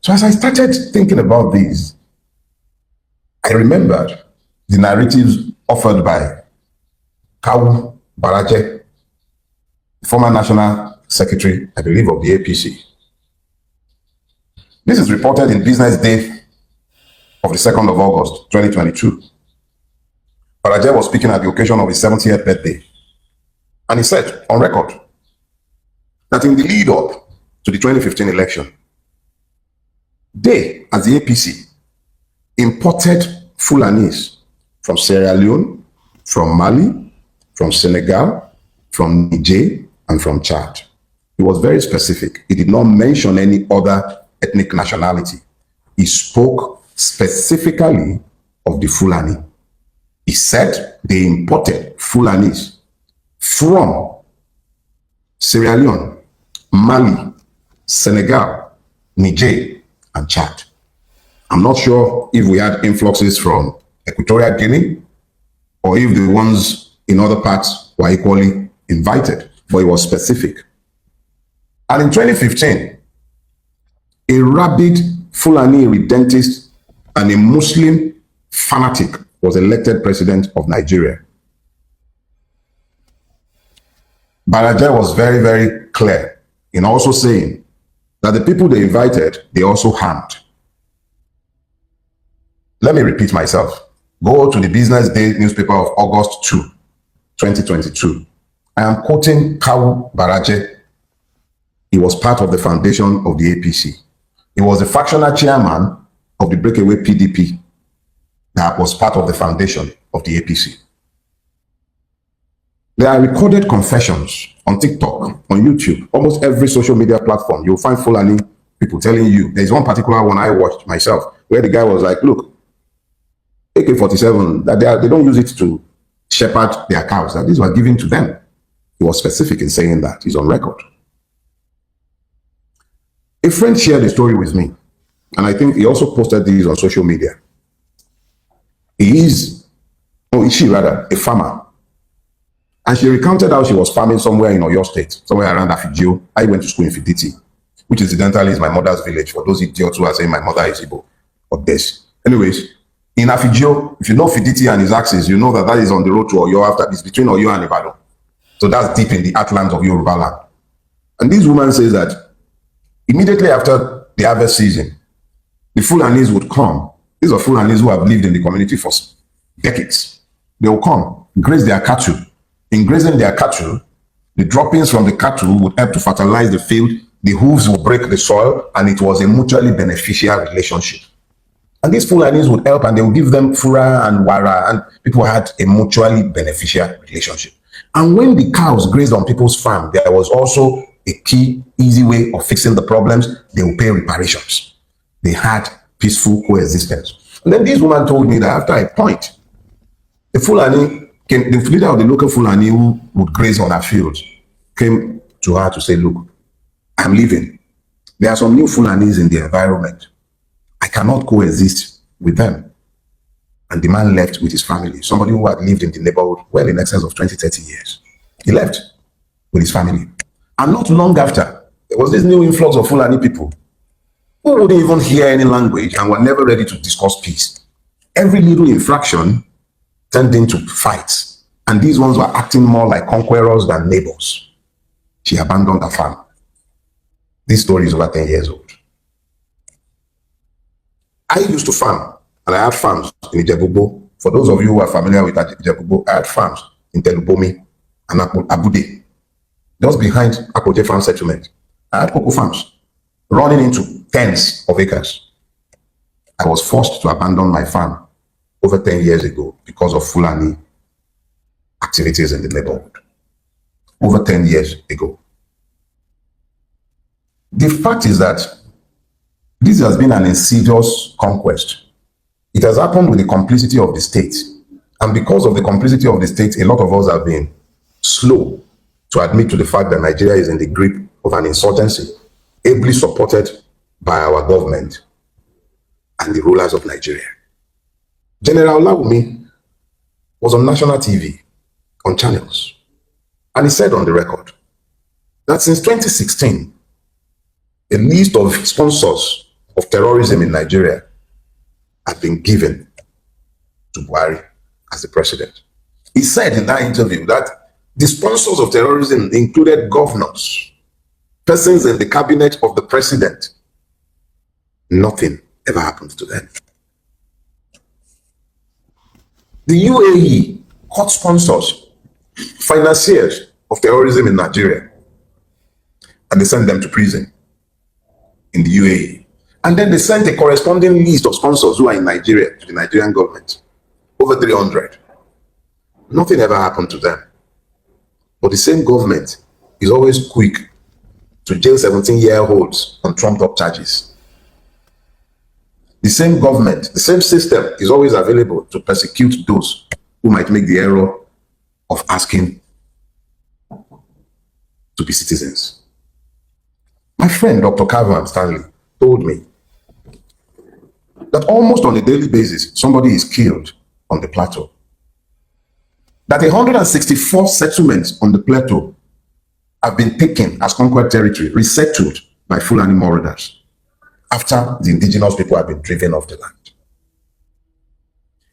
So as I started thinking about these, I remembered the narratives offered by Kawu Baraje, former National Secretary, I believe, of the APC. This is reported in Business Day of the 2nd of August, 2022. Baraje was speaking at the occasion of his 70th birthday. And he said, on record, that in the lead up to the 2015 election, they, as the APC, imported Fulanis from Sierra Leone, from Mali, from Senegal, from Niger, and from Chad. He was very specific. He did not mention any other ethnic nationality. He spoke specifically of the Fulani. He said they imported Fulanis from Sierra Leone, Mali, Senegal, Niger, and Chad. I'm not sure if we had influxes from Equatorial Guinea or if the ones in other parts were equally invited, but it was specific. And in 2015, a rabid Fulani redentist and a Muslim fanatic was elected president of Nigeria. Baraje was very, very clear in also saying that the people they invited, they also harmed. Let me repeat myself. Go to the Business Day newspaper of August 2, 2022. I am quoting Kawu Baraje. He was part of the foundation of the APC. He was the factional chairman of the breakaway PDP that was part of the foundation of the APC. There are recorded confessions on TikTok, on YouTube, almost every social media platform. You'll find Fulani people telling you. There's one particular one I watched myself where the guy was like, look, AK-47, that they don't use it to shepherd their cows, that these were given to them. He was specific in saying that. He's on record. A friend shared a story with me, and I think he also posted these on social media. Is she rather, a farmer. And she recounted how she was farming somewhere in Oyo State, somewhere around Afijio. I went to school in Fiditi, which incidentally is my mother's village, for those idiots who are saying my mother is Igbo or this. Anyways, in Afijio, if you know Fiditi and his axis, you know that that is on the road to Oyo after this, between Oyo and Ibadan. So that's deep in the heartlands of Yoruba land. And this woman says that immediately after the harvest season, the Fulanis would come. These are Fulanis who have lived in the community for decades. They will come, graze their cattle. In grazing their cattle, the droppings from the cattle would help to fertilize the field. The hooves will break the soil, and it was a mutually beneficial relationship. And these Fulanis would help, and they would give them fura and wara, and people had a mutually beneficial relationship. And when the cows grazed on people's farm, there was also a key, easy way of fixing the problems. They would pay reparations. They had peaceful coexistence. And then this woman told me that after a point, the Fulani, the leader of the local Fulani who would graze on her fields, came to her to say, look, I'm leaving. There are some new Fulanis in the environment. I cannot coexist with them. And the man left with his family, somebody who had lived in the neighborhood well in excess of 20, 30 years. He left with his family. And not long after, there was this new influx of Fulani people who wouldn't even hear any language and were never ready to discuss peace. Every little infraction turned into fights. And these ones were acting more like conquerors than neighbors. She abandoned her farm. This story is over 10 years old. I used to farm, and I had farms in Ijebubo. For those of you who are familiar with Ijebubo, I had farms in Telubomi and Abude, just behind Akoje Farm Settlement. I had cocoa farms running into tens of acres. I was forced to abandon my farm over 10 years ago because of Fulani activities in the neighborhood. Over 10 years ago. The fact is that this has been an insidious conquest. It has happened with the complicity of the state. And because of the complicity of the state, a lot of us have been slow to admit to the fact that Nigeria is in the grip of an insurgency, ably supported by our government and the rulers of Nigeria. General Olawumi was on national TV, on channels, and he said on the record that since 2016, a list of sponsors of terrorism in Nigeria had been given to Buhari as the president. He said in that interview that the sponsors of terrorism included governors, persons in the cabinet of the president. Nothing ever happened to them. The UAE caught sponsors, financiers of terrorism in Nigeria, and they sent them to prison in the UAE. And then they sent a corresponding list of sponsors who are in Nigeria to the Nigerian government, over 300. Nothing ever happened to them. But the same government is always quick to jail 17-year-olds on trumped-up charges. The same government, the same system is always available to persecute those who might make the error of asking to be citizens. My friend, Dr. Calvin Stanley, told me that almost on a daily basis, somebody is killed on the plateau. That 164 settlements on the plateau have been taken as conquered territory, resettled by Fulani marauders after the indigenous people have been driven off the land.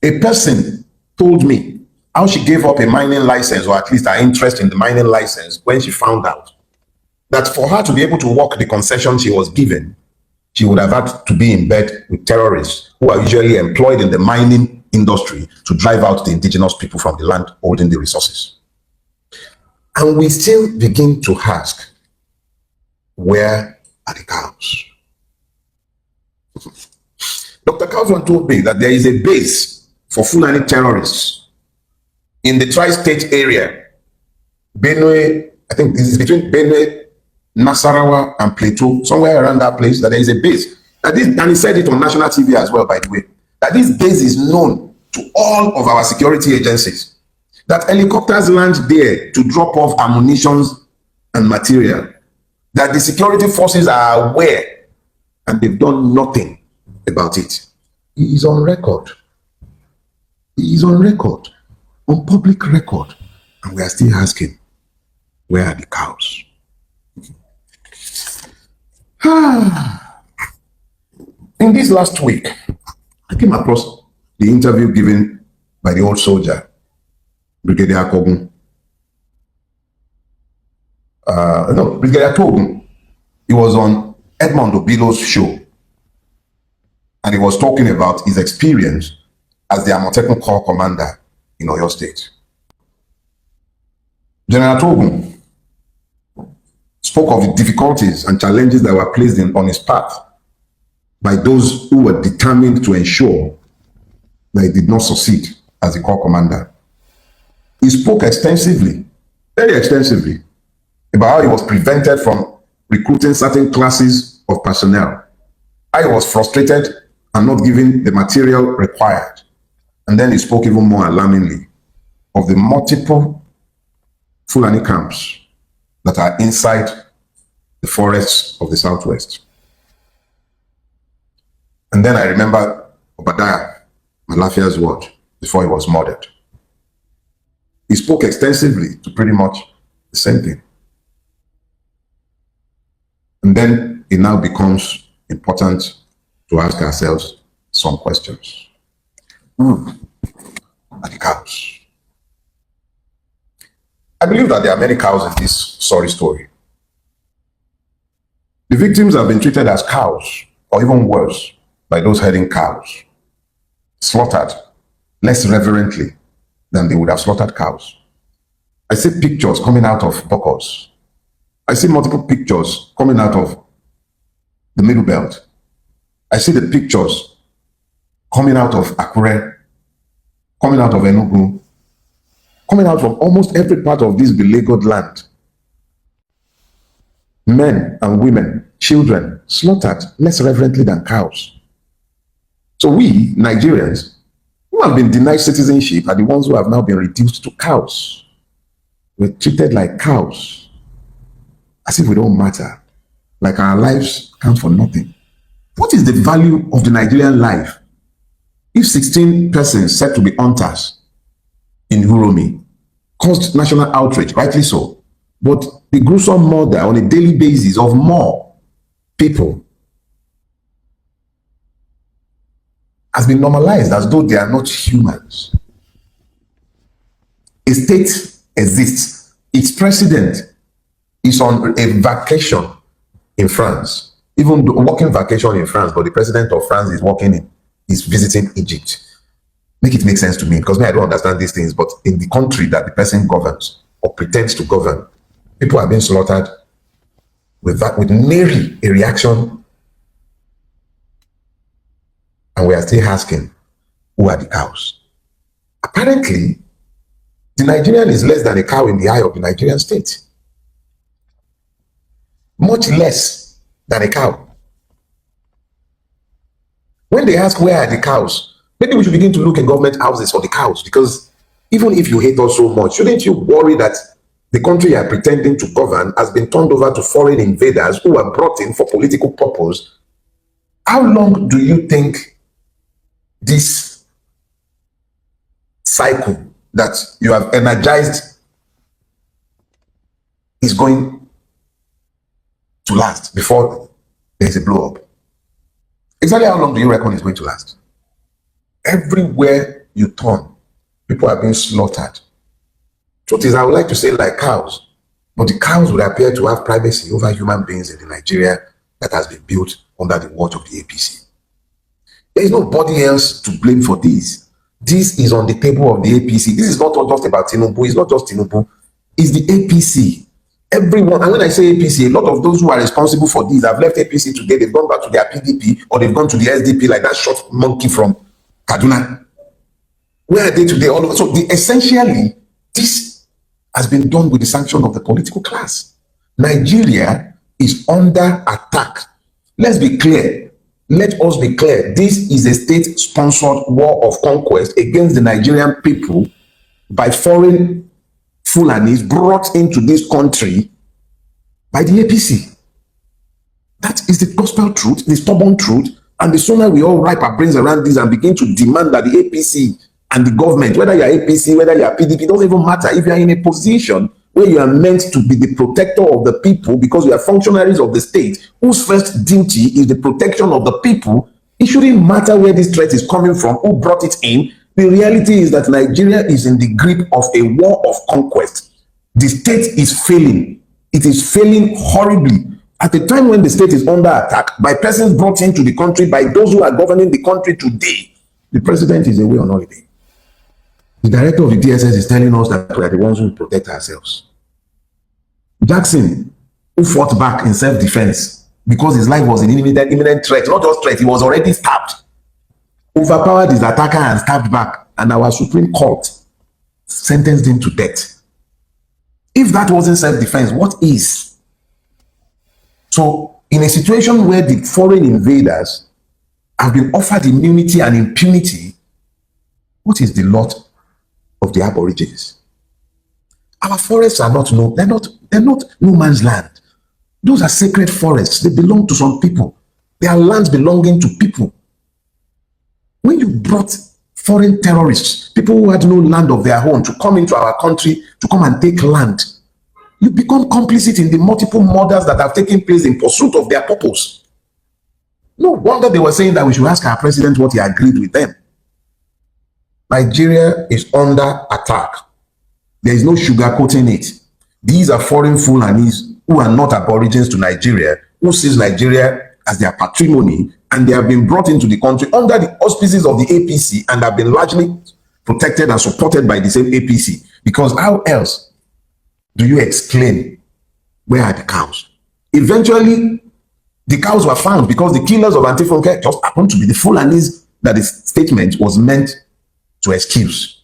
A person told me how she gave up a mining license, or at least her interest in the mining license, when she found out that for her to be able to work the concession she was given, she would have had to be in bed with terrorists who are usually employed in the mining industry to drive out the indigenous people from the land holding the resources. And we still begin to ask, where are the cows? Dr. Calvin told me that there is a base for Fulani terrorists in the tri-state area, Benue, I think this is between Benue, Nasarawa, and Plateau, somewhere around that place, that there is a base. And he said it on national TV as well, by the way, that this base is known to all of our security agencies, that helicopters land there to drop off ammunition and material, that the security forces are aware and they've done nothing about it. He is on record. He is on record, on public record, and we are still asking, where are the cows? In this last week, I came across the interview given by the old soldier, Brigadier Kogun. Brigadier Kogun. He was on Edmond Obilo's show, and he was talking about his experience as the Amotekun Corps commander in Oyo State. General Togun spoke of the difficulties and challenges that were placed on his path by those who were determined to ensure that he did not succeed as the Corps commander. He spoke extensively, very extensively, about how he was prevented from recruiting certain classes of personnel, how he was frustrated and not given the material required. And then he spoke even more alarmingly of the multiple Fulani camps that are inside the forests of the Southwest. And then I remember Obadiah Malafia's word before he was murdered. He spoke extensively to pretty much the same thing. And then it now becomes important to ask ourselves some questions. Who are the cows? I believe that there are many cows in this sorry story. The victims have been treated as cows, or even worse, by those herding cows, slaughtered less reverently than they would have slaughtered cows. I see pictures coming out of Bokos. I see multiple pictures coming out of the Middle Belt. I see the pictures coming out of Akure, coming out of Enugu, coming out from almost every part of this beleaguered land. Men and women, children, slaughtered less reverently than cows. So we, Nigerians, who have been denied citizenship, are the ones who have now been reduced to cows. We're treated like cows, as if we don't matter, like our lives count for nothing. What is the value of the Nigerian life if 16 persons said to be hunters in Uromi caused national outrage, rightly so, but the gruesome murder on a daily basis of more people has been normalized as though they are not humans. A state exists. Its president is on a vacation in France, even working vacation in France, but the president of France is visiting Egypt. Make it make sense to me, because I don't understand these things, but in the country that the person governs or pretends to govern, people are being slaughtered with nary a reaction, and we are still asking, who are the cows? Apparently, the Nigerian is less than a cow in the eye of the Nigerian state. Much less than a cow. When they ask where are the cows, maybe we should begin to look in government houses for the cows, because even if you hate us so much, shouldn't you worry that the country you are pretending to govern has been turned over to foreign invaders who are brought in for political purpose? How long do you think this cycle that you have energized is going to last before there is a blow up? Exactly how long do you reckon it's going to last? Everywhere you turn, people are being slaughtered. Truth is, I would like to say like cows, but the cows would appear to have privacy over human beings in the Nigeria that has been built under the watch of the APC. There is nobody else to blame for this. This is on the table of the APC. This is not just about Tinubu. It's not just Tinubu. It's the APC. Everyone, and when I say APC, a lot of those who are responsible for this have left APC today. They've gone back to their PDP or they've gone to the SDP, like that short monkey from Kaduna. Where are they today? So essentially, this has been done with the sanction of the political class. Nigeria is under attack. Let's be clear. Let us be clear. This is a state-sponsored war of conquest against the Nigerian people by foreign Fulanis brought into this country by the APC. That is the gospel truth, the stubborn truth. And the sooner we all wrap our brains around this and begin to demand that the APC and the government, whether you're APC, whether you're PDP, it doesn't even matter. If you're in a position where you are meant to be the protector of the people because you are functionaries of the state, whose first duty is the protection of the people, it shouldn't matter where this threat is coming from, who brought it in. The reality is that Nigeria is in the grip of a war of conquest. The state is failing. It is failing horribly. At a time when the state is under attack by persons brought into the country by those who are governing the country today, the president is away on holiday. The director of the DSS is telling us that we are the ones who protect ourselves. Jackson, who fought back in self-defense because his life was in imminent threat, not just threat, he was already stabbed, overpowered his attacker and stabbed back, and our Supreme Court sentenced him to death. If that wasn't self-defense, what is? So, in a situation where the foreign invaders have been offered immunity and impunity, what is the lot of the Aborigines? Our forests are not no, they're not no man's land. Those are sacred forests. They belong to some people. They are lands belonging to people. When you brought foreign terrorists, people who had no land of their own, to come into our country, to come and take land, you become complicit in the multiple murders that have taken place in pursuit of their purpose. No wonder they were saying that we should ask our president what he agreed with them. Nigeria is under attack. There is no sugarcoating it. These are foreign Fulanis who are not aborigines to Nigeria, who sees Nigeria as their patrimony, and they have been brought into the country under the auspices of the APC and have been largely protected and supported by the same APC. Because how else do you explain where are the cows? Eventually, the cows were found because the killers of Antifunke just happened to be the Fulanis that the statement was meant to excuse.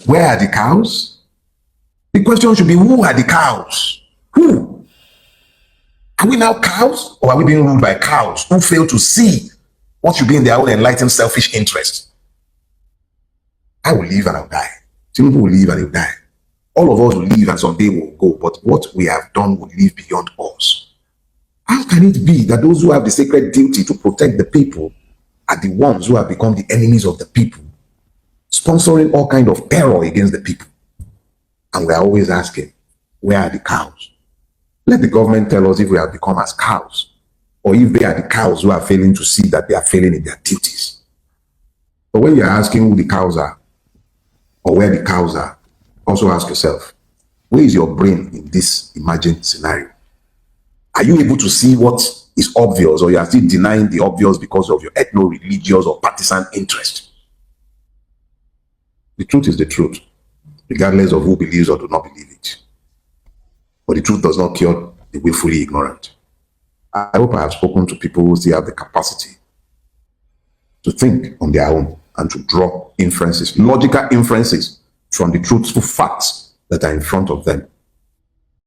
Where are the cows? The question should be, who are the cows? Who? Are we now cows, or are we being ruled by cows who fail to see what should be in their own enlightened selfish interest? I will live and I'll die. Some people will live and they'll die. All of us will live and someday we'll go, but what we have done will live beyond us. How can it be that those who have the sacred duty to protect the people are the ones who have become the enemies of the people, sponsoring all kind of terror against the people? And we are always asking, where are the cows? Let the government tell us if we have become as cows or if they are the cows who are failing to see that they are failing in their duties. But when you're asking who the cows are, or where the cows are, also ask yourself, where is your brain in this imagined scenario? Are you able to see what is obvious, or you are still denying the obvious because of your ethno-religious or partisan interest? The truth is the truth, regardless of who believes or do not believe it. But the truth does not cure the willfully ignorant. I hope I have spoken to people who still have the capacity to think on their own and to draw inferences, logical inferences from the truthful facts that are in front of them.